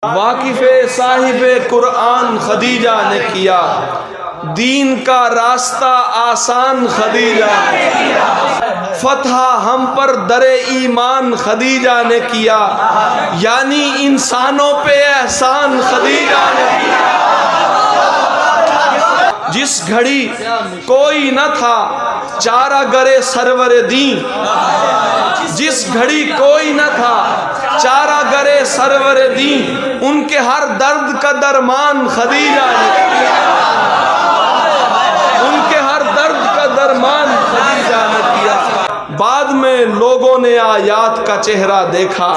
वाकिफ़े साहिबे कुरान खदीजा ने किया, दीन का रास्ता आसान खदीजा, फतह हम पर दरे ईमान खदीजा ने किया, यानी इंसानों पे एहसान खदीजा ने किया। जिस घड़ी कोई न था चारा गरे सरवरे दी, जिस घड़ी कोई न था चारा गरे सरवरे दी, उनके हर दर्द का दरमान खदीजा ने किया, उनके हर दर्द का दरमान खदीजा ने किया। बाद में लोगों ने आयात का चेहरा देखा,